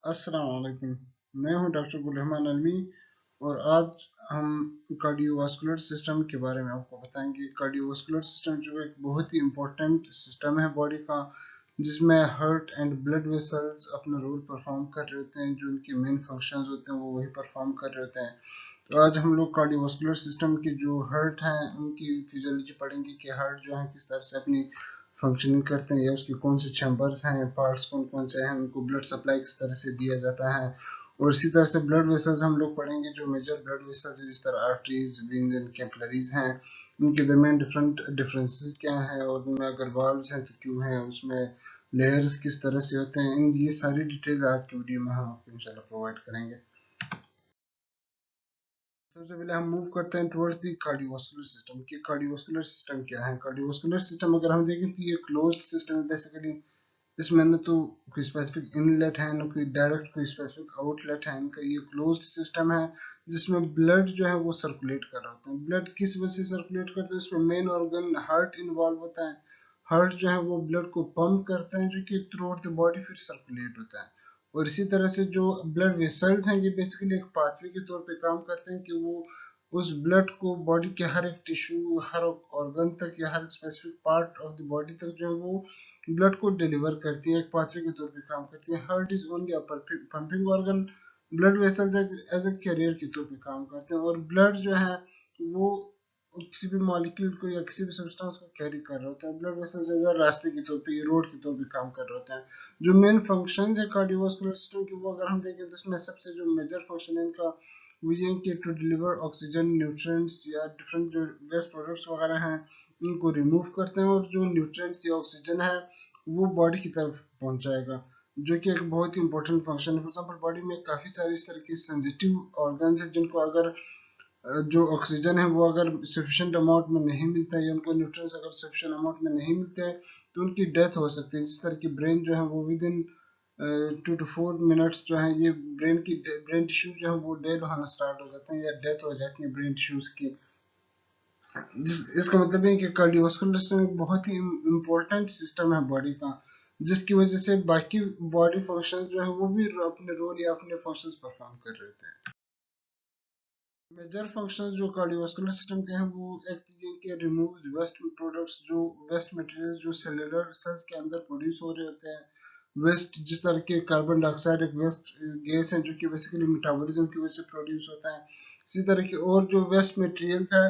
अस्सलाम वालेकुम। मैं हूं डॉक्टर गुल रहमान अलमी और आज हम कार्डियोवास्कुलर सिस्टम के बारे में आपको बताएंगे। कार्डियोवास्कुलर सिस्टम जो एक बहुत ही इम्पोर्टेंट सिस्टम है बॉडी का, जिसमें हार्ट एंड ब्लड वेसल्स अपना रोल परफॉर्म कर रहे होते हैं। जो उनके मेन फंक्शंस होते हैं वो वही परफॉर्म कर रहे होते हैं। तो आज हम लोग कार्डियोवास्कुलर सिस्टम की जो हार्ट है उनकी फिजियोलॉजी पढ़ेंगे कि हार्ट जो है किस तरह से अपनी फंक्शनिंग करते हैं, या उसके कौन से चैम्बर्स हैं, पार्ट्स कौन कौन से हैं, उनको ब्लड सप्लाई किस तरह से दिया जाता है। और इसी तरह से ब्लड वेसल्स हम लोग पढ़ेंगे, जो मेजर ब्लड वेसल्स है जिस तरह आर्टरीज, वेन्स एंड कैपिलरीज हैं, उनके दरमियान डिफरेंसेस क्या है, और उनमें अगर वाल्व्स हैं तो क्यों हैं, उसमें लेयर्स किस तरह से होते हैं। इन ये सारी डिटेल आज की वीडियो में हम आपको इंशाल्लाह प्रोवाइड करेंगे। सबसे पहले हम मूव करते हैं टुवर्ड्स दी कार्डियोवास्कुलर सिस्टम कि कार्डियोवास्कुलर सिस्टम क्या है। कार्डियोवास्कुलर सिस्टम अगर हम देखें तो ये क्लोज्ड सिस्टम है बेसिकली। इसमें न तो कोई स्पेसिफिक इनलेट है, न कोई डायरेक्ट कोई स्पेसिफिक आउटलेट है। इनका ये क्लोज्ड सिस्टम है जिसमें ब्लड जो है वो सर्कुलेट कर रहा होता है। ब्लड किस वजह से सर्कुलेट करता है, उसमें मेन ऑर्गन हार्ट इन्वॉल्व होता है। हार्ट जो है वो ब्लड को पंप करता है, जो कि थ्रू आउट द बॉडी फिर सर्कुलेट होता है। और इसी तरह से जो ब्लड वेसल्स हैं ये बेसिकली एक पाथवे के तौर पे काम करते हैं कि वो उस ब्लड को बॉडी के हर एक टिश्यू, हर ऑर्गन तक या हर specific part of the body तक जो है वो ब्लड को डिलीवर करती है, एक पाथवे के तौर पे काम करती है। Heart is only a pumping organ. Blood vessels as a carrier के तौर पे काम करते हैं, और ब्लड जो है वो किसी भी मॉलिक्यूल को या किसी भी सब्सटेंस को कैरी कर रहा होता है। ब्लड वेसल्स एज अ रास्ते के तौर पे, रोड के तौर पे काम कर रहे होते हैं। जो मेन फंक्शंस है कार्डियोवास्कुलर सिस्टम की, वो अगर हम देखें तो इसमें सबसे जो मेजर फंक्शन है इनका वो ये है कि टू डिलीवर ऑक्सीजन, न्यूट्रिएंट्स या डिफरेंट जो वेस्ट प्रोडक्ट्स वगैरह हैं उनको रिमूव करते हैं, और जो न्यूट्रिएंट्स या ऑक्सीजन है वो बॉडी की तरफ पहुंचाएगा, जो कि एक बहुत ही इंपॉर्टेंट फंक्शन है। फॉर एग्जांपल बॉडी में काफी सारे इस तरह के सेंसिटिव ऑर्गन्स हैं जिनको अगर जो ऑक्सीजन है वो अगर सफिशिएंट अमाउंट में नहीं मिलता है, या उनको न्यूट्रिएंट्स अगर सफिशिएंट अमाउंट में नहीं मिलते हैं तो उनकी डेथ हो सकती है। जिस तरह की ब्रेन जो है वो विद इन 2 to 4 मिनट्स जो है ये ब्रेन टिश्यू जो है वो डेड होना स्टार्ट हो जाते हैं या डेथ हो जाती है ब्रेन टिश्यूज की। इसका मतलब है कि कार्डियोवास्कुलर सिस्टम एक बहुत ही इम्पोर्टेंट सिस्टम है बॉडी का, जिसकी वजह से बाकी बॉडी फंक्शंस जो है वो भी अपने रोल या अपने फंक्शंस परफॉर्म कर रहे होते हैं। मेजर फंक्शंस जो कार्डियोवास्कुलर सिस्टम के हैं वो एक तो ये कि रिमूव वेस्ट प्रोडक्ट्स, जो वेस्ट मटेरियल जो सेलुलर सेल्स के अंदर प्रोड्यूस हो रहे होते हैं। वेस्ट जिस तरह के कार्बन डाइऑक्साइड एक वेस्ट गैस है जो कि बेसिकली मेटाबॉलिज्म की वजह से प्रोड्यूस होता है। इसी तरह के और जो वेस्ट मटेरियल है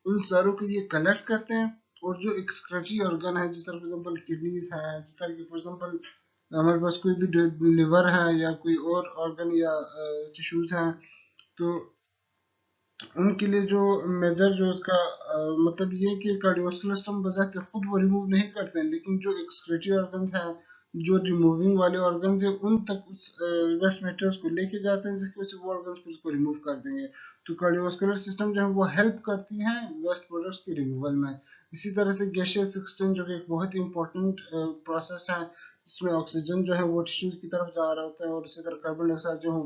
उन सारों को ये कलेक्ट करते हैं। और जो एक्सक्रीटरी ऑर्गन है, जिस तरह फॉर एग्जांपल किडनीज है, जिस तरह की फॉर एग्जांपल हमारे पास कोई भी लिवर है या कोई और ऑर्गन या टिश्यूज हैं, तो उनके लिए जो मेजर जो उसका मतलब ये है कि कार्डियोवास्कुलर सिस्टम बजाते खुद वो रिमूव नहीं करते हैं, लेकिन जो एक्सक्रीटरी ऑर्गन्स हैं, जो रिमूविंग वाले ऑर्गन्स हैं, उन तक उस वेस्ट मटेरियल्स को लेके जाते हैं, जिसकी वजह से वो ऑर्गन्स फिर उसको रिमूव कर देंगे। तो कार्डियोवास्कुलर सिस्टम जो है वो हेल्प करती है वेस्ट प्रोडक्ट्स के रिमूवल में। इसी तरह से गैसियस एक्सचेंज जो कि एक बहुत ही इंपॉर्टेंट प्रोसेस है, इसमें ऑक्सीजन जो है वो टिश्यूज की तरफ जा रहा होता है, और इसी तरह कार्बन डाइऑक्साइड जो है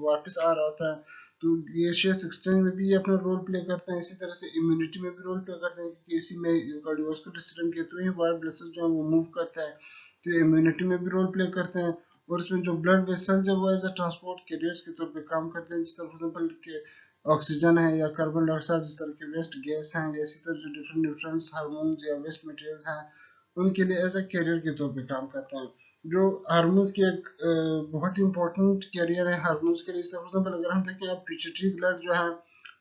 वापस आ रहा होता है। तो गैसियस एक्सचेंज में भी ये अपना रोल प्ले करते हैं। इसी तरह से इम्यूनिटी में भी रोल प्ले करते हैं, क्योंकि इसी में कार्डियोवास्कुलर सिस्टम के थ्रू ही वाइट ब्लड सेल्स जो है वो मूव करता है, तो इम्यूनिटी में भी रोल प्ले करते हैं। और इसमें जो ब्लड वेसल्स है वो एज अ ट्रांसपोर्ट कैरियर्स के तौर पे काम करते हैं, जिस तरह फॉर एग्जांपल के ऑक्सीजन है या कार्बन डाइऑक्साइड, जिस तरह के वेस्ट गैस हैं, या इसी तरह जो डिफरेंट न्यूट्रिएंट्स, हार्मोन्स या वेस्ट मटेरियल्स हैं, उनके लिए एज अ कैरियर के तौर पे काम करते हैं। जो हार्मोन्स की एक बहुत ही इंपॉर्टेंट कैरियर है हार्मोन्स के लिए। फॉर एग्जांपल अगर हम देखें पिट्यूटरी ग्लैंड जो है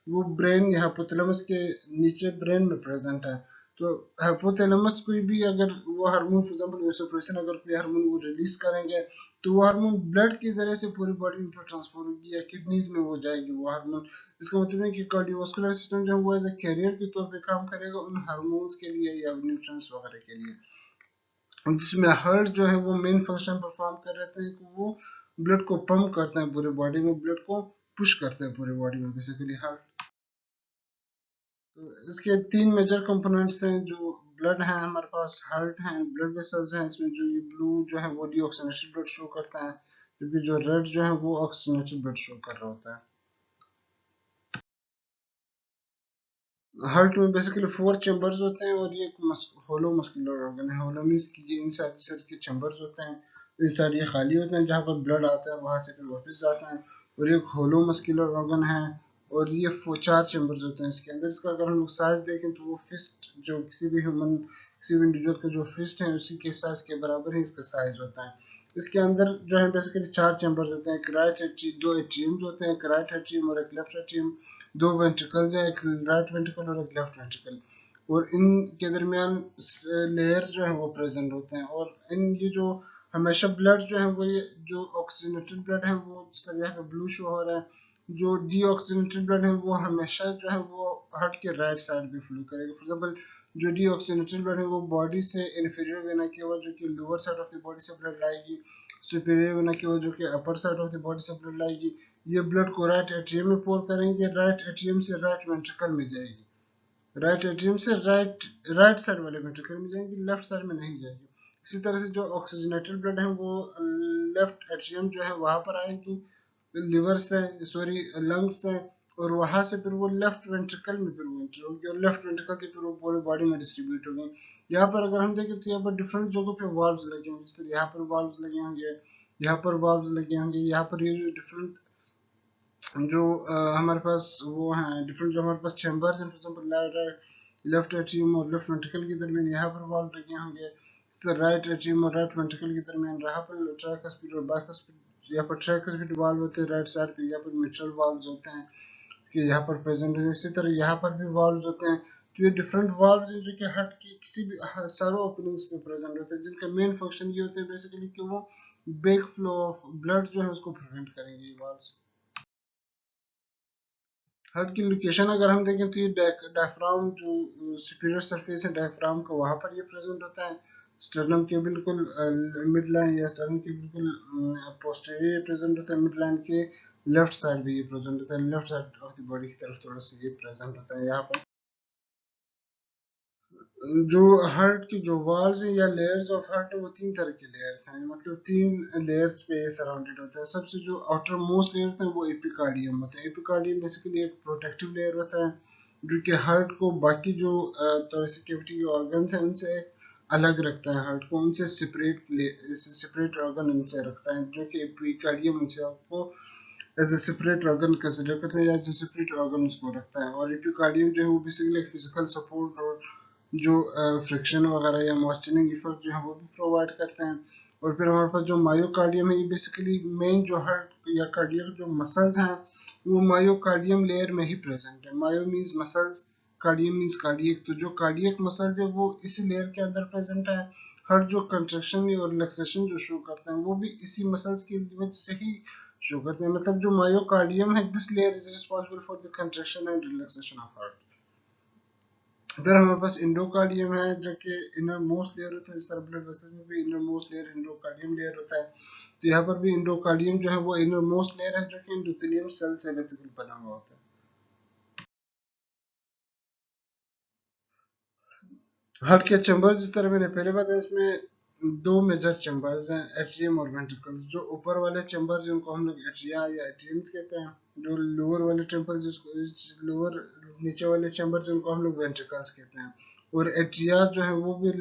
वो ब्रेन या हाइपोथैलेमस के नीचे ब्रेन में प्रेजेंट है। तो हाइपोथैलेमस कोई भी अगर वो हार्मोन फॉर एग्जांपल वेसोप्रेसिन अगर कोई हार्मोन वो रिलीज करेंगे, तो वो हार्मोन ब्लड के जरिए से पूरी बॉडी में ट्रांसफर होगी या किडनीज में वो जाएगी वो हार्मोन। इसका मतलब है कि कार्डियोवास्कुलर सिस्टम जो है वो एज ए कैरियर के तौर पे काम करेगा उन हार्मोन्स के लिए या न्यूट्रिएंट्स वगैरह के लिए, जिसमें हार्ट जो है वो मेन फंक्शन परफॉर्म कर रहे थे कि वो ब्लड को पंप करते हैं पूरे बॉडी में, ब्लड को पुश करते हैं पूरे बॉडी में बेसिकली हार्ट। तो इसके 3 मेजर कंपोनेंट्स हैं। जो ब्लड है हमारे पास, हार्ट है, ब्लड वेसल्स हैं। इसमें जो ये ब्लू जो है वो डीऑक्सीजनेटेड ब्लड शो करता है, जबकि जो रेड जो है वो ऑक्सीजनेटेड ब्लड शो कर रहा होता है। हार्ट में बेसिकली 4 चैम्बर्स होते हैं, और ये एक होलो मस्कुलर ऑर्गन है। होलो मीन्स कि ये इनसाइड के चैम्बर्स होते हैं। इस साइड ये खाली होते हैं, जहाँ पर ब्लड आता है वहाँ से फिर वापस जाता है। और ये होलो मस्कुलर ऑर्गन है, और ये 4 चैम्बर्स होते हैं इसके अंदर। इसका अगर हम साइज देखें तो वो फिस्ट जो किसी भी ह्यूमन, किसी भी इंडिविजुअल का जो फिस्ट है उसी के साइज के बराबर ही इसका साइज होता है। इसके अंदर जो है बेसिकली 4 चैम्बर्स होते हैं, एक राइट एट्रियम, 2 एट्रियम्स होते हैं, एक राइट एट्रियम और एक लेफ्ट एट्रियम, 2 वेंट्रिकल्स हैं, एक राइट वेंट्रिकल और एक लेफ्ट वेंट्रिकल, और इनके दरमियान लेयर्स जो है वो प्रेजेंट होते हैं। और इन ये जो हमेशा ब्लड जो है वो, ये जो ऑक्सीजनेटेड ब्लड है वो जिस तरह यहाँ पे ब्लू शो हो रहा है, जो डीऑक्सीजनेटेड ब्लड है वो हमेशा जो है वो हार्ट के राइट साइड पे फ्लो करेगा। फॉर एग्जांपल जो डीऑक्सीजनेटेड ब्लड है वो बॉडी से इंफीरियर वेना की ओर जो कि lower side of the body से ब्लड लाएगी, सुपीरियर वेना की ओर जो कि upper side of the body से ब्लड लाएगी। ये ब्लड को राइट एट्रियम में पोर करेंगे, राइट एट्रियम से राइट वेंट्रिकल में जाएगी, राइट एट्रियम से राइट साइड वाले वेंट्रिकल में जाएंगी, लेफ्ट साइड में नहीं जाएगी। इसी तरह से जो ऑक्सीजनेटेड ब्लड है वो लेफ्ट एट्रियम जो है वहां पर आएगी, लिवर से, सॉरी लंग्स से, और वहां से फिर वो लेफ्ट वेंट्रिकल में फिर वो एंटर होगी, और लेफ्ट वेंट्रिकल से फिर वो पूरे बॉडी में डिस्ट्रीब्यूट होगी। यहाँ पर अगर हम देखें तो यहाँ पर डिफरेंट जगहों पे वाल्व्स लगे होंगे, जैसे यहाँ पर वाल्व्स लगे होंगे, यहाँ पर वाल्व्स लगे होंगे, यहाँ पर ये डिफरेंट जो हमारे पास वो हैं, डिफरेंट जो हमारे पास चैम्बर्स हैं, फॉर एग्जांपल लेफ्ट एट्रियम और लेफ्ट वेंट्रिकल के दरमियान यहाँ पर वाल्व लगे होंगे, तो राइट एट्रियम और राइट वेंट्रिकल के दरमियान यहाँ पर ट्राइकस्पिड और बाइकस्पिड, यहाँ पर ट्राइकस्पिड वाल्व होते हैं राइट साइड पे, यहाँ पर मिट्रल वाल्व्स होते हैं कि यहाँ पर प्रेजेंट है। इसी तरह यहाँ पर भी वाल्व्स होते हैं। तो ये डिफरेंट वाल्व्स हैं जो कि हार्ट की किसी भी सारों ओपनिंग्स पे प्रेजेंट होते हैं, जिनका मेन फंक्शन ये होता है बेसिकली कि वो बैक फ्लो ऑफ ब्लड जो है उसको प्रिवेंट करेंगे ये वाल्व्स। हार्ट की लोकेशन अगर हम देखें तो ये डायफ्राम जो सुपीरियर सरफेस है डायफ्राम का, वहां पर ये प्रेजेंट होता है। स्टर्नम के बिल्कुल मिड लाइन या स्टर्नम के बिल्कुल पोस्टीरियर प्रेजेंट होता है, मिड लाइन के लेफ्ट साइड भी ये प्रेजेंट होता है, left side of the body की तरफ थोड़ा सा ये प्रेजेंट होता है यहाँ पर। जो हार्ट की जो वॉल्स हैं या लेयर्स ऑफ हार्ट है वो 3 तरह के लेयर्स हैं, मतलब 3 लेयर्स पे सराउंडेड होता है। सबसे जो आउटर मोस्ट लेयर होता है वो एपिकार्डियम होता है। एपिकार्डियम बेसिकली एक प्रोटेक्टिव लेयर होता है जो कि हार्ट को बाकी जो थोरेसिक कैविटी के ऑर्गन्स हैं उनसे अलग रखता है, हार्ट को उनसे सेपरेट ऑर्गन उनसे रखता है, जो कि एपिकार्डियम उनसे आपको as a separate organ consider करते हैं या एज ए सेपरेट ऑर्गन उसको रखता है। और एपिकार्डियम जो है वो बेसिकली फिजिकल सपोर्ट और जो फ्रिक्शन वगैरह या मॉइस्चरिंग इफेक्ट जो है वो भी प्रोवाइड करते हैं। और फिर हमारे पास जो मायोकार्डियम है ये बेसिकली मेन जो हार्ट या कार्डियक जो मसल्स हैं वो मायोकार्डियम लेयर में ही प्रेजेंट है। Myo means muscles, cardium means cardiac, तो जो कार्डियक मसल्स है वो इसी लेयर के अंदर प्रेजेंट है। हर जो कंट्रैक्शन और रिलैक्सेशन जो शो करते हैं वो भी इसी मसल्स की वजह से ही शो करते हैं। मतलब जो मायोकार्डियम है, this layer is responsible for the contraction and relaxation of heart. फिर हमारे पास इंडोकार्डियम है जो कि इनर मोस्ट लेयर होता है, इस तरह ब्लड वेसल्स में भी inner most layer endocardium layer होता है। तो यहाँ पर भी इंडोकार्डियम जो है वो इनर मोस्ट लेयर है जो कि एंडोथेलियम सेल से बेसिकली बना हुआ होता है। हार्ट के चैम्बर्स जिस तरह मैंने पहले बताया, इसमें 2 मेजर चैम्बर्स हैं, एट्रियम और वेंट्रिकल्स। जो ऊपर वाले चैम्बर्स हैं उनको हम लोग एट्रिया या एट्रियम्स कहते हैं, जो लोअर वाले चैम्बर्स जिसको लोअर नीचे वाले चैम्बर्स उनको हम लोग वेंट्रिकल्स कहते हैं। और एट्रिया जो है वो भी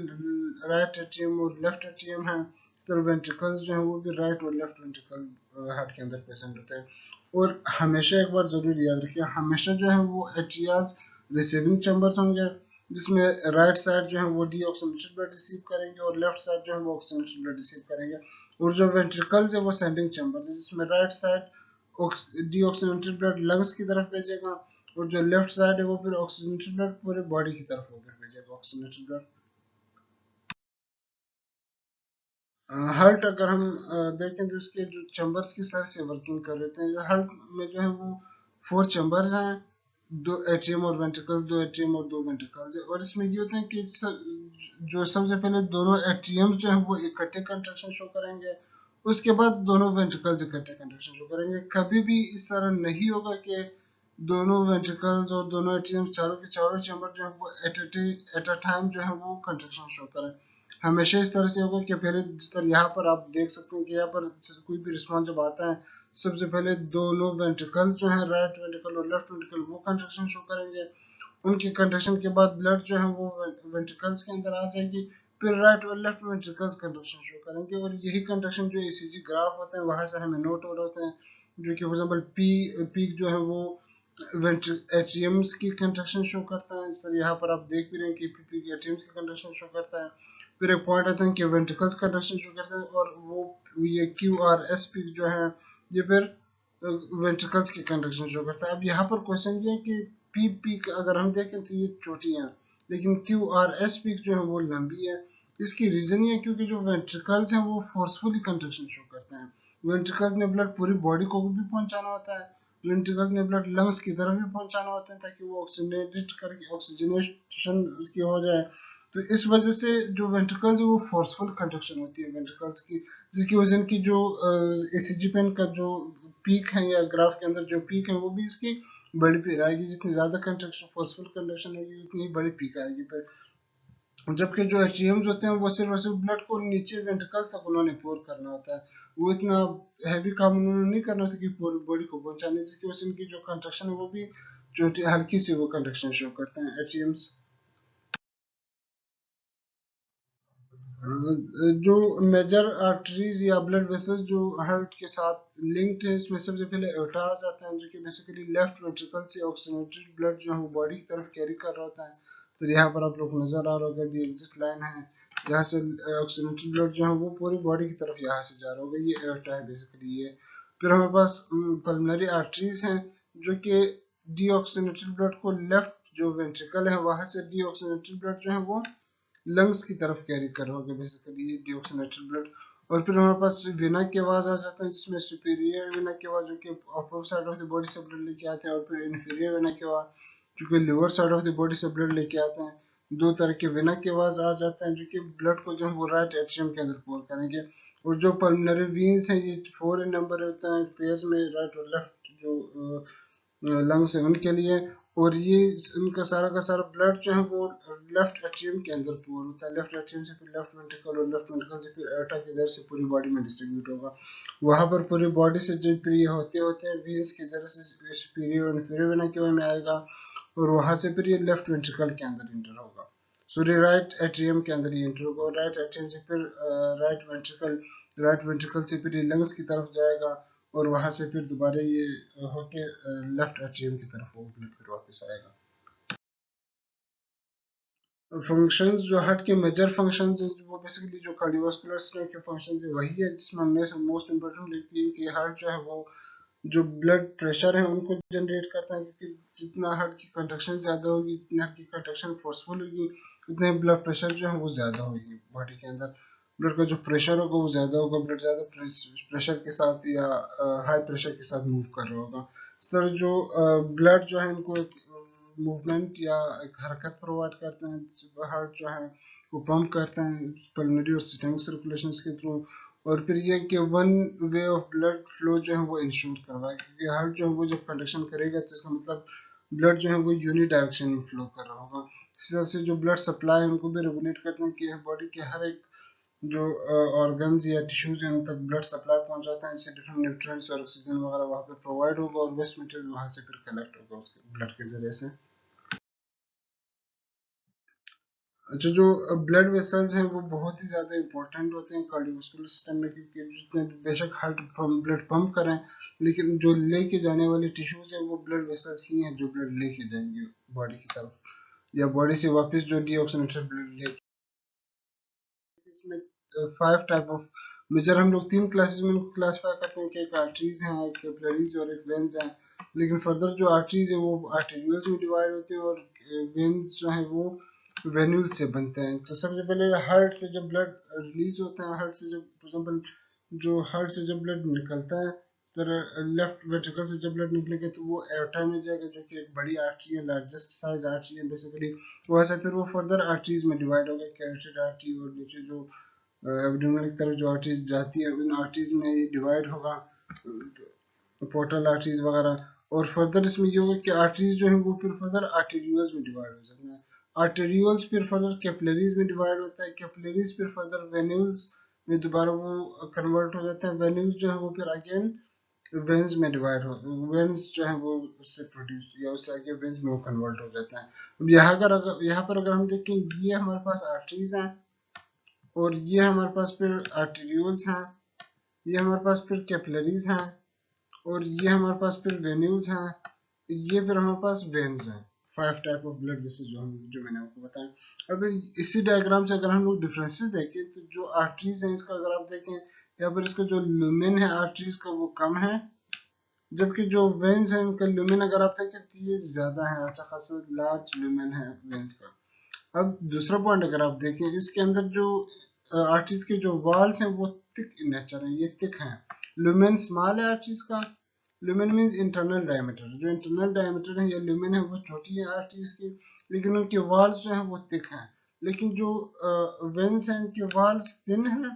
राइट एट्रियम और लेफ्ट एट्रियम है, तो वेंट्रिकल्स जो है वो भी राइट और लेफ्ट वेंट्रिकल हार्ट के अंदर प्रेजेंट होते हैं। और हमेशा एक बार जरूर याद रखिए, हमेशा जो है वो एट्रियाज रिसीविंग चैम्बर्स होंगे, जिसमें राइट साइड जो है वो डीऑक्सीनेटेड ब्लड रिसीव करेंगे और लेफ्ट साइड जो है वो ऑक्सीनेटेड ब्लड रिसीव करेंगे। और जो वेंट्रिकल्स है वो सेंडिंग चैम्बर है, जिसमें right side deoxygenated blood lungs की तरफ भेजेगा और जो लेफ्ट साइड है वो फिर ऑक्सीनेटेड ब्लड पूरे बॉडी की तरफ होकर भेजेगा ऑक्सीनेटेड ब्लड। हार्ट अगर हम देखें तो इसके जो चैम्बर्स की सर से वर्किंग कर रहे हैं, हार्ट में जो है वो 4 चैम्बर्स हैं, 2 एट्रियम और वेंट्रिकल, 2 एट्रियम और 2 वेंट्रिकल्स है। और इसमें ये होता है कि जो सबसे पहले दोनों एट्रियम्स जो है वो इकट्ठे कंट्रैक्शन शो करेंगे, उसके बाद दोनों वेंट्रिकल्स इकट्ठे कंट्रैक्शन शो करेंगे। कभी भी इस तरह नहीं होगा कि दोनों वेंट्रिकल्स और दोनों एट्रियम्स चारों के चारों चैम्बर जो है वो एट अ टाइम जो है वो कंट्रैक्शन शो करें। हमेशा इस तरह से होगा कि पहले जिस तरह यहाँ पर आप देख सकते हैं कि यहाँ पर कोई भी रिस्पॉन्स जब आता है सबसे पहले दोनों वेंट्रिकल जो है राइट वेंट्रिकल और लेफ्ट वेंट्रिकल वो कंट्रैक्शन शो करेंगे। उनकी कंट्रैक्शन के बाद ब्लड जो है वो वेंट्रिकल्स के अंदर आ जाएगी, फिर राइट और लेफ्ट वेंट्रिकल्स कंट्रैक्शन शो करेंगे, और यही कंट्रैक्शन जो ईसीजी ग्राफ होते हैं वहां से हमें नोट हो रहे होते हैं, जो कि फॉर एग्जांपल पीक जो है वो एट्रियम्स की कंट्रैक्शन शो करता है। सर यहाँ पर आप देख भी रहे हैं कि पी की एट्रियम्स की कंट्रैक्शन शो करता है। फिर एक पॉइंट आता है कि वेंट्रिकल्स कंट्रैक्शन शो करते हैं, और वो ये क्यू आर एस पीक जो है ये फिर वेंट्रिकल्स की कंट्रैक्शन शो करता है। अब यहाँ पर क्वेश्चन ये है कि पी पीक अगर हम देखें तो ये छोटी है, लेकिन क्यू आर एस पीक जो है वो लंबी है। इसकी रीजन ये है क्योंकि जो वेंट्रिकल्स हैं वो फोर्सफुली कंट्रैक्शन शो करते हैं। वेंट्रिकल्स में ब्लड पूरी बॉडी को भी पहुंचाना होता है, वेंट्रिकल्स में ब्लड लंग्स की तरफ भी पहुंचाना होता है ताकि वो ऑक्सीजनेटेड करके ऑक्सीजनेशन उसकी हो जाए। तो इस वजह से जो वेंट्रिकल्स है वो फोर्सफुल कंट्रैक्शन होती है वेंट्रिकल्स की, जिसकी वजह की जो एसीजी पेन का जो पीक है या ग्राफ के अंदर जो पीक है वो भी इसकी बड़ी पीक आएगी। जितनी ज्यादा कंट्रैक्शन फोर्सफुल कंट्रैक्शन होगी उतनी ही बड़ी पीक आएगी फिर। जबकि जो एट्रियम्स होते हैं वो सिर्फ और सिर्फ ब्लड को नीचे वेंट्रिकल्स तक उन्होंने पोर करना होता है, वो इतना हैवी काम उन्होंने नहीं करना होता कि पूरी बॉडी को पहुंचाने, जिसकी वजह से उनकी जो कंट्रैक्शन है वो भी छोटी हल्की सी वो कंट्रैक्शन शो करते हैं एट्रियम्स। जो मेजर आर्टरीज या ब्लड वेसल्स जो हार्ट के साथ लिंक्ड है इसमें सबसे पहले एओर्टा आ जाता है, जो कि बेसिकली लेफ्ट वेंट्रिकल से ऑक्सीजनेटेड ब्लड जो है वो बॉडी की तरफ कैरी कर रहा होता है। तो यहाँ पर आप लोग नजर आ रहा होगा भी एग्जिट लाइन है, यहाँ से ऑक्सीजनेटेड ब्लड जो है वो पूरी बॉडी की तरफ यहाँ से जा रहा होगा, ये एओर्टा है बेसिकली ये। फिर हमारे पास पल्मोनरी आर्टरीज हैं जो कि डीऑक्सीजनेटेड ब्लड को लेफ्ट जो वेंट्रिकल है वहां से डीऑक्सीजनेटेड ब्लड जो है वो लंग्स की तरफ कैरी कर रहा होगा बेसिकली ये डीऑक्सीनेटेड ब्लड। और फिर हमारे पास वेना केवास आ जाता है जिसमें सुपीरियर वेना केवा जो कि upper side of the body से ब्लड लेके आते हैं, और फिर इन्फीरियर वेना केवा जो कि lower side of the body से ब्लड लेके आते हैं। दो तरह के वेना केवास आ जाते हैं जो कि ब्लड को जो है वो राइट एट्रियम के अंदर पोर करेंगे। और जो पल्मोनरी वेन्स हैं ये 4 इन नंबर होते हैं पेयर्स में, राइट और लेफ्ट जो लंग्स है उनके लिए। और ये उनका सारा का सारा ब्लड जो है वो लेफ्ट एट्रियम के अंदर पोर होता है, लेफ्ट एट्रियम से फिर लेफ्ट वेंट्रिकल, और लेफ्ट वेंट्रिकल से फिर एओर्टा के जरिए से पूरी बॉडी में डिस्ट्रीब्यूट होगा। वहां पर पूरी बॉडी से जो फिर ये होते होते हैं वेन्स के जरिए से सुपीरियर और इन्फीरियर वेना के में आएगा, और वहां से फिर ये लेफ्ट वेंट्रिकल के अंदर इंटर होगा, सॉरी राइट एट्रियम के अंदर ये इंटर होगा, और राइट एट्रियम से फिर राइट वेंट्रिकल से फिर ये लंग्स की तरफ जाएगा, और वहां से फिर दोबारा ये होके लेफ्ट एट्रियम की तरफ वो ब्लड फिर वापस आएगा। फंक्शंस जो हार्ट के मेजर फंक्शंस है वो बेसिकली जो कार्डियोवास्कुलर सिस्टम के फंक्शंस है वही है, जिसमें हमें से मोस्ट इंपोर्टेंट लगती है कि हार्ट जो है वो जो ब्लड प्रेशर है उनको जनरेट करता है, क्योंकि जितना हार्ट की कंट्रैक्शन ज्यादा होगी, जितनी हार्ट की कंट्रैक्शन फोर्सफुल होगी, उतने ब्लड प्रेशर जो है वो ज्यादा होगी बॉडी के अंदर। ब्लड का जो प्रेशर होगा वो ज्यादा होगा, ब्लड ज्यादा प्रेशर के साथ या हाई प्रेशर के साथ मूव कर रहा होगा। इस तरह जो ब्लड जो है इनको एक मूवमेंट या एक हरकत प्रोवाइड करते हैं, हार्ट जो है वो पंप करते हैं पल्मोनरी और सिस्टमिक सर्कुलेशन के थ्रू। और फिर ये कि one way of blood flow जो है वो इंश्योर करवाए, क्योंकि हार्ट जो है वो जब कंडक्शन करेगा तो इसका मतलब ब्लड जो है वो यूनि डायरेक्शन में फ्लो कर रहा होगा। इस तरह से जो ब्लड सप्लाई है उनको भी रेगुलेट करते हैं कि बॉडी के हर एक जो ऑर्गन्स या टिश्यूज हैं उन तक ब्लड सप्लाई पहुंचाता है, इससे डिफरेंट न्यूट्रिएंट्स और ऑक्सीजन वगैरह वहाँ पे प्रोवाइड होगा, और वेस्ट मटेरियल वहाँ से फिर कलेक्ट होगा उसके ब्लड के जरिए से। अच्छा, जो ब्लड वेसल्स हैं वो बहुत ही ज़्यादा इंपॉर्टेंट होते हैं कार्डियोवास्कुलर सिस्टम में, क्योंकि जितने बेशक हार्ट ब्लड पंप करें, लेकिन जो लेके जाने वाले टिश्यूज हैं वो ब्लड वेसल्स ही हैं जो ब्लड लेके जाएंगे बॉडी की तरफ, या बॉडी से वापस जो डीऑक्सीनेटेड ब्लड लेके। इसमें 5 टाइप ऑफ मेजर हम लोग 3 क्लासेस में इनको क्लासिफाई करते हैं कि एक आर्टरीज हैं, एक कैपिलरीज और एक वेन्स हैं। लेकिन फर्दर जो आर्टरीज है वो आर्टेरियल्स में डिवाइड होते हैं, और वेन्स जो है वो वेन्यूल से बनते हैं। तो सबसे पहले हार्ट से जब ब्लड रिलीज होता है, हार्ट से जब फॉर एग्जांपल जो हार्ट से जब ब्लड निकलता है, तरह लेफ्ट वेंट्रिकल से जब ब्लड निकलेगा तो वो एओर्टा में जाएगा, जो कि एक बड़ी आर्टरी है, लार्जेस्ट साइज आर्टरी है बेसिकली। वहाँ से फिर वो फर्दर आर्टरीज में डिवाइड होगा, कैरोटिड आर्टरी, और नीचे जो एब्डोमिनल की तरफ जो आर्टरीज जाती है उन आर्टरीज में ये डिवाइड होगा, पोर्टल आर्टरीज वगैरह। और फर्दर इसमें ये होगा कि आर्टरीज जो है वो फिर फर्दर आर्टेरियोल्स में डिवाइड हो जाते हैं, आर्टेरियोल्स फिर फर्दर कैपिलरीज में डिवाइड होता है, कैपिलरीज फिर फर्दर वेन्यूल्स में दोबारा वो कन्वर्ट हो जाते हैं, वेन्यूल्स जो है वो फिर अगेन वेन्स में डिवाइड हो, वेन्स जो है वो उससे प्रोड्यूस या उससे आगे वेन्स में वो कन्वर्ट हो जाते हैं। अब यहाँ पर अगर हम देखें ये हमारे पास आर्टरीज हैं, और ये हमारे पास फिर आर्टेरियोल्स हैं, ये हमारे पास फिर कैपिलरीज हैं, और ये हमारे पास फिर वेन्यूल्स हैं, ये फिर हमारे पास वेन्स हैं। 5 टाइप ऑफ ब्लड वेसल्स जो मैंने आपको बताया। अब इसी डायग्राम से अगर हम लोग डिफरेंसेस देखें तो जो आर्टरीज हैं इसका अगर आप देखें या फिर इसका जो लुमेन है आर्टरीज का वो कम है, जबकि जो वेन्स हैं इनका लुमेन अगर आप देखें तो ये ज्यादा है, अच्छा खासा लार्ज लुमेन है वेन्स का। अब दूसरा पॉइंट अगर आप देखें इसके अंदर जो आर्टरीज के जो वॉल्स हैं वो थिक इन नेचर है, ये थिक हैं। लुमेन स्मॉल है आर्टरीज का, लुमेन मींस इंटरनल डायमीटर, जो इंटरनल डायमीटर है या लुमेन है वो छोटी है आर्टरीज की, लेकिन उनके वॉल्स जो हैं वो थिक हैं। लेकिन जो वेन्स हैं इनके वॉल्स थिन हैं,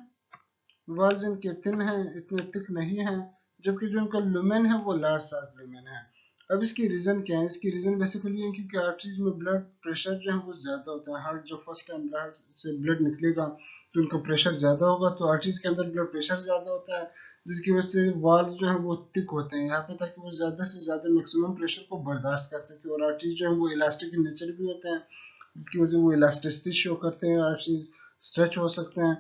वॉल्स इनके थिन हैं, इतने थिक नहीं हैं, जबकि जो इनका लुमेन है वो लार्ज साइज लुमेन है। अब इसकी रीजन क्या है? इसकी रीजन बेसिकली है क्योंकि आर्टरीज में ब्लड प्रेशर जो है वो ज्यादा होता है। हार्ट जो फर्स्ट टाइम ब्लड से ब्लड निकलेगा तो उनका प्रेशर ज्यादा होगा, तो आर्टरीज के अंदर ब्लड प्रेशर ज्यादा होता है, जिसकी वजह से वाल्व जो है वो थिक होते हैं यहाँ पे, ताकि वो ज्यादा से ज्यादा मैक्सिमम प्रेशर को बर्दाश्त कर सके। और आर्टरीज जो है वो इलास्टिक इन नेचर भी होते हैं, जिसकी वजह से वो इलास्टिसिटी शो करते हैं, आर्टरीज स्ट्रेच हो सकते हैं।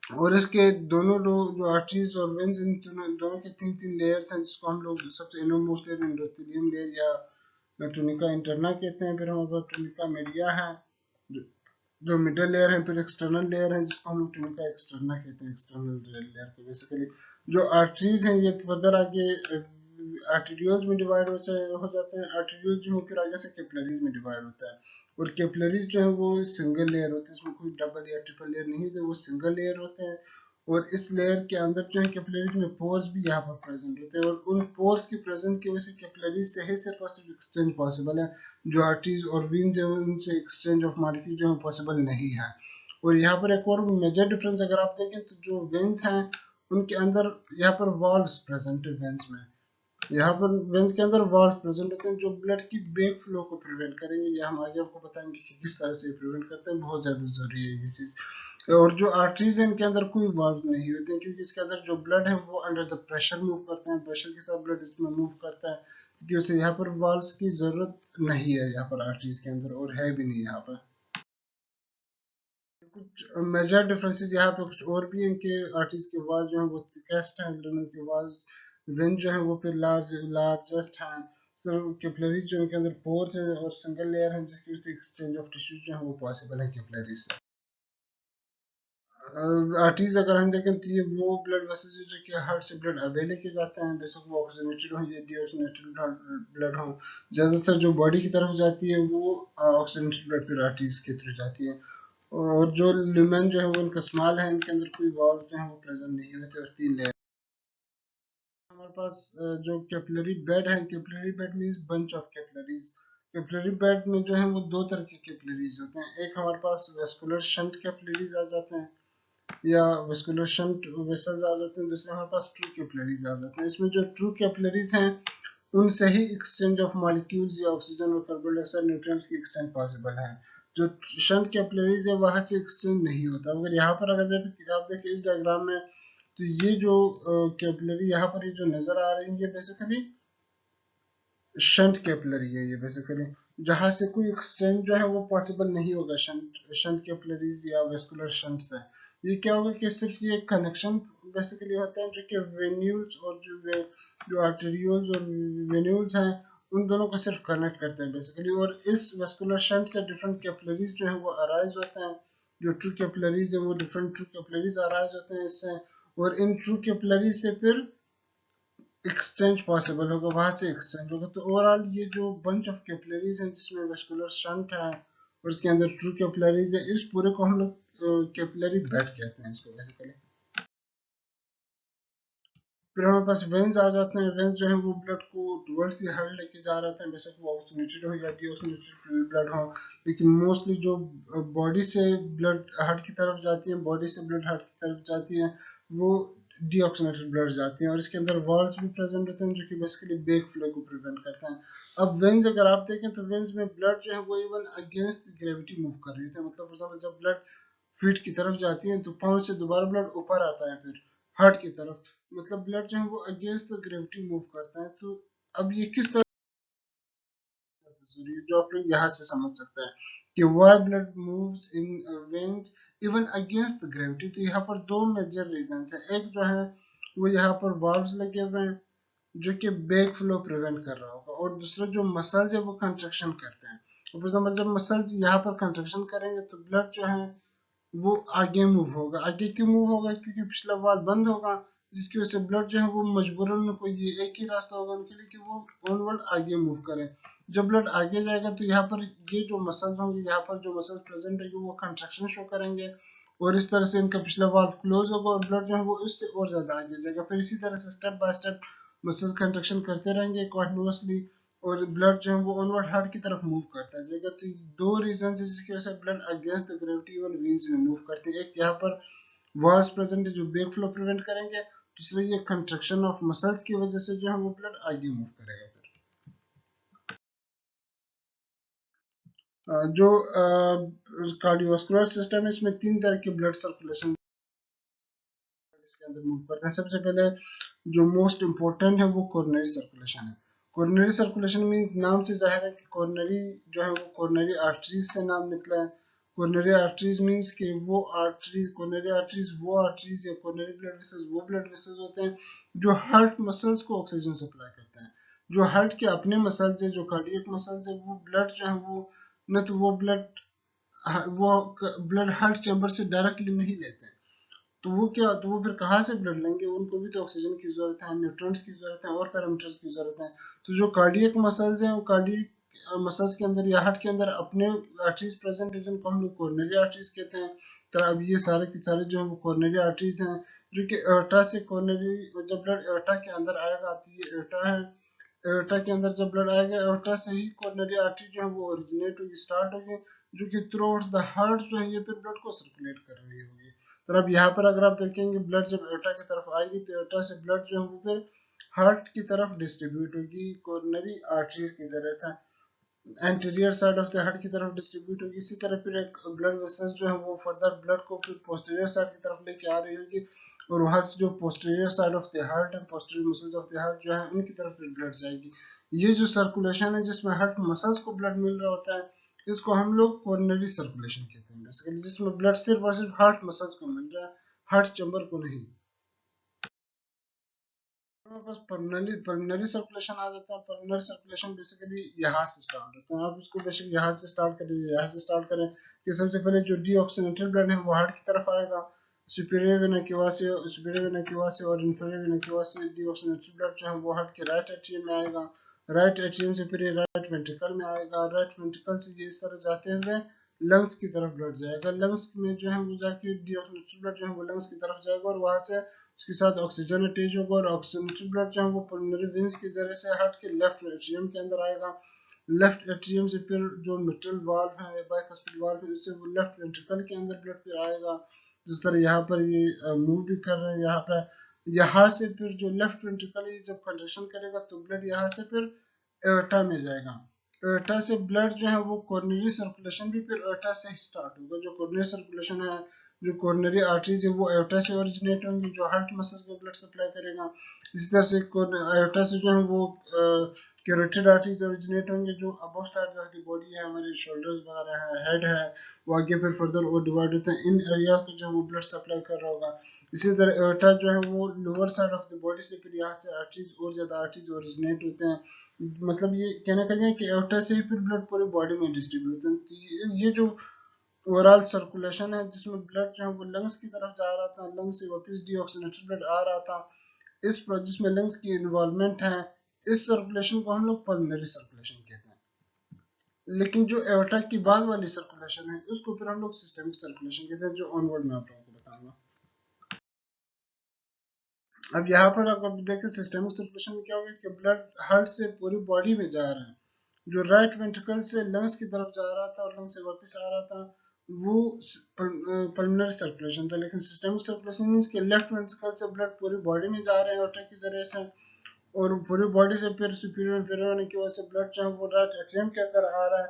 और इसके दोनों जो आर्टरीज और वेन्स, इन दोनों के 3 लेयर्स हैं, जिसको हम लोग सबसे इनरमोस्ट लेयर एंडोथेलियम लेयर या टूनिका इंटरना कहते हैं। फिर हमारे पास टूनिका मीडिया है जो मिडल लेयर है, फिर एक्सटर्नल लेयर है जिसको हम लोग टूनिका एक्सटर्ना कहते हैं, एक्सटर्नल लेयर को। बेसिकली जो आर्टरीज हैं ये फर्दर आगे आर्टेरियोल्स में डिवाइड हो जाते हैं, आर्टेरियोल्स जो फिर आगे से कैपिलरीज में डिवाइड होता है। और कैपिलरीज जो है वो सिंगल लेयर होते हैं, इसमें कोई डबल या ट्रिपल लेयर नहीं होते, वो सिंगल लेयर होते हैं। और इस लेयर के अंदर जो है कैपिलरीज में पोर्स भी यहाँ पर प्रेजेंट होते हैं, और उन पोर्स की प्रेजेंस की वजह से कैपिलरीज से ही सिर्फ और सिर्फ एक्सचेंज पॉसिबल है। जो आर्टरीज और वेन्स है उनसे एक्सचेंज ऑफ मॉलिक्यूल जो है पॉसिबल नहीं है। और यहाँ पर एक और मेजर डिफरेंस अगर आप देखें तो जो वेन्स हैं उनके अंदर यहाँ पर वॉल्व्स प्रेजेंट है वेन्स में, यहाँ पर वेन्स के अंदर वॉल्व्स प्रेजेंट होते हैं जो ब्लड की बैक फ्लो को प्रिवेंट करेंगे। ये हम आगे आपको बताएंगे कि किस तरह से प्रिवेंट करते हैं, बहुत ज्यादा जरूरी है ये चीज। और जो आर्टरीज है इनके अंदर कोई वॉल्व नहीं होते हैं, क्योंकि इसके अंदर जो ब्लड है वो अंडर द प्रेशर मूव करते हैं, प्रेशर के साथ ब्लड इसमें मूव करता है, क्योंकि उसे यहाँ पर वॉल्व्स की जरूरत नहीं है यहाँ पर आर्टरीज के अंदर, और है भी नहीं यहाँ पर। कुछ मेजर डिफरेंसेस यहाँ पे कुछ और भी हैं कि आर्टरीज के वॉल जो है वो थिकेस्ट हैं, दोनों के वॉल वेन जो है वो फिर लार्जेस्ट हैं। कैपिलरीज जो इनके अंदर पोर्स हैं और सिंगल लेयर हैं, जिसकी वजह से एक्सचेंज ऑफ टिश्यूज जो है वो पॉसिबल है कैपिलरीज से। आर्टरीज अगर हम देखें तो ये वो ब्लड वेसल्स जो कि हार्ट से ब्लड अवे लेके जाते हैं, बेशक वो ऑक्सीजनेटेड हो या डीऑक्सीजनेटेड ब्लड हो। ज्यादातर जो बॉडी की तरफ जाती है वो ऑक्सीजनेटेड ब्लड फिर आर्टरीज के थ्रू जाती है। और जो लुमेन जो है वो इनका स्मॉल है, इनके अंदर कोई वॉल्व जो है वो प्रेजेंट नहीं होते, और 3 लेयर। हमारे पास जो कैपिलरी बेड है, capillary bed means bunch of capillaries. Capillary bed में जो है वो 2 तरह के कैपिलरीज होते हैं, एक हमारे पास वेस्कुलर शंट कैपिलरीज आ जाते हैं या वेस्कुलर शंट वेसल्स आ जाते हैं, दूसरे हमारे पास ट्रू कैपिलरीज आ जाते हैं। इसमें जो ट्रू कैपिलरीज हैं उनसे ही एक्सचेंज ऑफ मॉलिक्यूल्स या ऑक्सीजन और कार्बन डाइऑक्साइड न्यूट्रिएंट्स की एक्सचेंज पॉसिबल है। जो शंट कैपिलरीज है वहां से एक्सचेंज नहीं होता। अगर यहाँ पर अगर आप देखिए इस डायग्राम में, तो ये जो कैपिलरी यहाँ पर ये जो नजर आ रही है ये बेसिकली शंट कैपिलरी है, ये बेसिकली जहां से कोई एक्सचेंज जो है वो पॉसिबल नहीं होगा शंट कैपिलरीज या वेस्कुलर शंट से। ये क्या होगा कि सिर्फ ये कनेक्शन बेसिकली होता है जो कि वेन्यूल्स और जो आर्टेरियोल्स और वेन्यूल्स हैं उन दोनों को सिर्फ कनेक्ट करते हैं बेसिकली। और इस वेस्कुलर शंट से डिफरेंट कैपिलरीज जो है वो अराइज होते हैं, जो ट्रू कैपिलरीज है वो डिफरेंट ट्रू कैपिलरीज अराइज होते हैं इससे, और इन ट्रू कैपिलरीज से फिर एक्सचेंज पॉसिबल होगा, वहां से एक्सचेंज होगा। तो ओवरऑल ये जो बंच ऑफ कैपिलरीज है जिसमें वेस्कुलर शंट है और उसके अंदर ट्रू कैपिलरीज है, इस पूरे को हम लोग कैपिलरी बेड कहते हैं इसको बेसिकली। फिर हमारे पास वेन्स आ जाते हैं, वेन्स जो है वो ब्लड को टुवर्ड्स द हार्ट लेके जा रहे हैं, बेशक वो ऑक्सीजनेटेड हो या डीऑक्सीजनेटेड ब्लड हो, लेकिन मोस्टली जो बॉडी से ब्लड हार्ट की तरफ जाती है, बॉडी से ब्लड हार्ट की तरफ जाती है, वो डीऑक्सीजनेटेड ब्लड जाती हैं। और इसके अंदर वॉल्व्स भी प्रेजेंट होते हैं जो कि बेसिकली बैक फ्लो को प्रिवेंट करते हैं। अब वेन्स अगर आप देखें तो वेन्स में ब्लड जो है वो इवन अगेंस्ट ग्रेविटी मूव कर रही है, मतलब फॉर एग्जांपल जब ब्लड फीट की तरफ जाती है तो पाँव से दोबारा ब्लड ऊपर आता है फिर हार्ट की तरफ, मतलब ब्लड जो है वो अगेंस्ट द ग्रेविटी मूव करता है। तो अब ये किस तरह जरूरी है जो आप लोग यहाँ से समझ सकते हैं कि why blood moves in veins even against the gravity. तो यहाँ पर दो मेजर रीजन है, एक जो है वो यहाँ पर वाल्व्स लगे हुए हैं जो कि बैक फ्लो प्रिवेंट कर रहा होगा, और दूसरा जो मसल्स है वो कंट्रक्शन करते हैं। फॉर एग्जाम्पल जब मसल्स यहाँ पर कंट्रक्शन करेंगे तो ब्लड जो है वो आगे मूव होगा। आगे क्यों मूव होगा? क्योंकि पिछला वाल बंद होगा, जिसकी वजह से ब्लड जो है वो मजबूरन कोई ये एक ही रास्ता होगा उनके लिए कि वो ऑनवर्ड आगे मूव करें। जब ब्लड आगे जाएगा तो यहाँ पर ये जो मसल्स होंगे, यहाँ पर जो मसल्स प्रेजेंट है वो कंट्रक्शन शो करेंगे, और इस तरह से इनका पिछला वाल्व क्लोज होगा और ब्लड जो है वो इससे और ज्यादा आगे जाएगा। फिर इसी तरह से step by step muscles construction करते रहेंगे कंटिन्यूअसली, और ब्लड जो है वो ऑनवर्ड हार्ट की तरफ मूव करता जाएगा। तो दो रीजन है जिसकी वजह से ब्लड अगेंस्ट द ग्रेविटी और वेन्स में मूव करते हैं। एक यहाँ पर वाल्व्स प्रेजेंट है जो बैक फ्लो प्रिवेंट करेंगे, दूसरा ये कंट्रक्शन ऑफ मसल्स की वजह से जो है वो ब्लड आगे मूव करेगा। जो कार्डियोवास्कुलर सिस्टम है इसमें तीन तरह के ब्लड सर्कुलेशन इसके अंदर मूव करते हैं। सबसे पहले जो मोस्ट इम्पोर्टेंट है वो कोरोनरी सर्कुलेशन है। कोरोनरी सर्कुलेशन में नाम से जाहिर है कि कोरोनरी जो है वो कोरोनरी आर्टरीज से नाम निकला है। कोरोनरी आर्टरीज मींस कि वो आर्टरीज, कोरोनरी आर्टरीज वो आर्टरीज या कोरोनरी ब्लड वेसल्स वो ब्लड वेसल्स होते हैं जो हार्ट मसल्स को ऑक्सीजन सप्लाई करते हैं। जो हार्ट के अपने मसल्स है, जो कार्डियक मसल्स है, वो ब्लड जो है वो न तो वो ब्लड हार्ट चैम्बर से डायरेक्टली नहीं लेते हैं। तो वो क्या, तो वो फिर कहाँ से ब्लड लेंगे? उनको भी तो ऑक्सीजन की जरूरत है, न्यूट्रिएंट्स की जरूरत है और पैरामीटर्स की जरूरत है। तो जो कार्डियक मसल्स हैं वो कार्डियक मसल्स के अंदर या हार्ट के अंदर अपने आर्टरीज प्रेजेंट है जिनको हम लोग कोरोनरी आर्टरीज कहते हैं। तो अब ये सारे के सारे जो है वो कोरोनरी आर्टरीज हैं जो कि एorta से कोरोनरी, जब ब्लड एorta के अंदर आएगा, तो ये एorta है, एorta के अंदर जब ब्लड आएगा एorta से ही कोरोनरी आर्टरी जो है वो ओरिजिनेट होगी, स्टार्ट होगी, जो कि थ्रू आउट द हार्ट जो है ये फिर ब्लड को सर्कुलेट कर रही होगी। तो अब यहाँ पर अगर आप देखेंगे ब्लड जब एorta की तरफ आएगी तो एorta से ब्लड जो है वो फिर हार्ट की तरफ डिस्ट्रीब्यूट होगी कोरोनरी आर्टरीज के जरिए से, anterior side of the heart की तरफ डिस्ट्रीब्यूट होगी। इसी तरह फिर एक ब्लड वेसल्स जो है वो फर्दर ब्लड को फिर पोस्टीरियर साइड की तरफ लेके आ रही होगी, और वहां से जो posterior side of the heart and posterior muscles of the heart जो है उनकी तरफ फिर ब्लड जाएगी। ये जो सर्कुलेशन है जिसमें हार्ट मसल्स को ब्लड मिल रहा होता है इसको हम लोग कोरोनरी सर्कुलेशन कहते हैं बेसिकली, जिसमें ब्लड सिर्फ और सिर्फ हार्ट मसल्स को मिल रहा है, हार्ट चैम्बर को नहीं। बस पल्मोनरी सर्कुलेशन आ जाता है। पल्मोनरी सर्कुलेशन बेसिकली यहाँ से स्टार्ट होता है। आप इसको बेसिकली यहाँ से स्टार्ट करें, यहाँ से स्टार्ट करें कि सबसे पहले जो डीऑक्सीनेटेड ब्लड है वो हार्ट की तरफ आएगा, सुपीरियर वेना केवा से, सुपीरियर वेना केवा से और इंफीरियर वेना केवा से डीऑक्सीनेटेड ब्लड जो है वो हार्ट के राइट एट्रियम में आएगा, राइट एट्रियम से फिर राइट वेंट्रिकल में आएगा, राइट वेंट्रिकल से ये इस तरह जाते हुए लंग्स की तरफ ब्लड जाएगा, लंग्स में जो है वो जाके डीऑक्सीनेटेड ब्लड जो है वो लंग्स की तरफ जाएगा और वहां से उसके साथ ऑक्सीजन अटैच होगा, और ऑक्सीजन ब्लड जो है वो पल्मोनरी वेन्स के जरिए से हार्ट के लेफ्ट एट्रियम के अंदर आएगा। लेफ्ट एट्रियम से फिर जो मिट्रल वाल्व है, बाइकस्पिड वाल्व है, उससे वो लेफ्ट वेंट्रिकल के अंदर ब्लड फिर आएगा। जिस तरह यहाँ पर ये मूव भी कर रहे हैं यहाँ पे, यहाँ से फिर जो लेफ्ट वेंट्रिकल जब कंट्रैक्शन करेगा तो ब्लड यहाँ से फिर एorta में जाएगा। एorta से ब्लड जो है वो कोरोनरी सर्कुलेशन भी फिर एorta से ही स्टार्ट होगा। जो कोरोनरी सर्कुलेशन है, जो कोरोनरी आर्टरीज है वो एorta से ओरिजिनेट होंगी, जो हार्ट मसल को ब्लड सप्लाई करेगा। इसी तरह से एorta से जो है वो कैरोटिड आर्टरीज ओरिजिनेट होंगे जो above side of the body है, हमारे शोल्डर्स वगैरह है, हेड है, वो आगे फिर फर्दर और डिवाइड होते हैं। इन एरिया को जो है वो ब्लड सप्लाई कर रहा होगा। इसी तरह एorta जो है वो lower side of the body से फिर यहाँ से आर्टरीज और ज्यादा आर्टरीज ओरिजिनेट होते हैं। मतलब ये कहने का है कि एorta से ही फिर ब्लड पूरी बॉडी में डिस्ट्रीब्यूट होता है। ये जो ओवरऑल सर्कुलेशन है जिसमें ब्लड जो है वो लंग्स की तरफ जा रहा था, लंग्स से वापस डीऑक्सीनेटेड ब्लड आ रहा था, इस प्रोसेस में लंग्स की इन्वॉल्वमेंट है, इस सर्कुलेशन को हम लोग पल्मोनरी सर्कुलेशन कहते हैं। लेकिन जो एorta की बाद वाली सर्कुलेशन है उसको फिर हम लोग सिस्टमिक सर्कुलेशन कहते हैं, जो ऑनवर्ड में आप लोगों को बताऊंगा। अब यहाँ पर अगर देखें सिस्टमिक सर्कुलेशन में क्या होगा कि ब्लड हार्ट से पूरी बॉडी में जा रहा है। जो राइट वेंट्रिकल से लंग्स की तरफ जा रहा था और लंग्स से वापस आ रहा था वो पल्मोनरी सर्कुलेशन था। लेकिन सिस्टमिक सर्कुलेशन मींस कि लेफ्ट वेंट्रिकल से ब्लड पूरी बॉडी में जा रहे हैं एorta के जरिए से, और पूरी बॉडी से फिर सुपीरियर इंफीरियर होने की वजह से ब्लड जो है वो राइट एट्रियम के अंदर आ रहा है।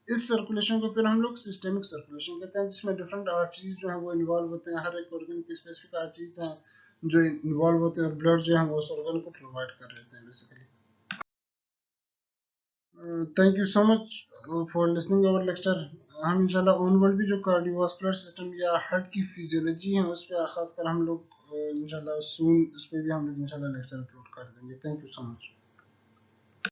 इस सर्कुलेशन को फिर हम लोग सिस्टमिक सर्कुलेशन कहते हैं, जिसमें डिफरेंट आर्टरीज जो है वो इन्वॉल्व होते हैं, हर एक ऑर्गन के स्पेसिफिक आर्टरीज हैं जो इन्वॉल्व होते हैं और ब्लड जो है वो उस ऑर्गन को प्रोवाइड कर रहे हैं basically. Thank you so much for listening our lecture. हम इंशाल्लाह ऑनवर्ड भी जो कार्डियोवास्कुलर सिस्टम या हार्ट की फिजियोलॉजी है उस पर खासकर हम लोग इंशाल्लाह सून उस पर भी हम लोग इंशाल्लाह लेक्चर अपलोड कर देंगे। Thank you so much.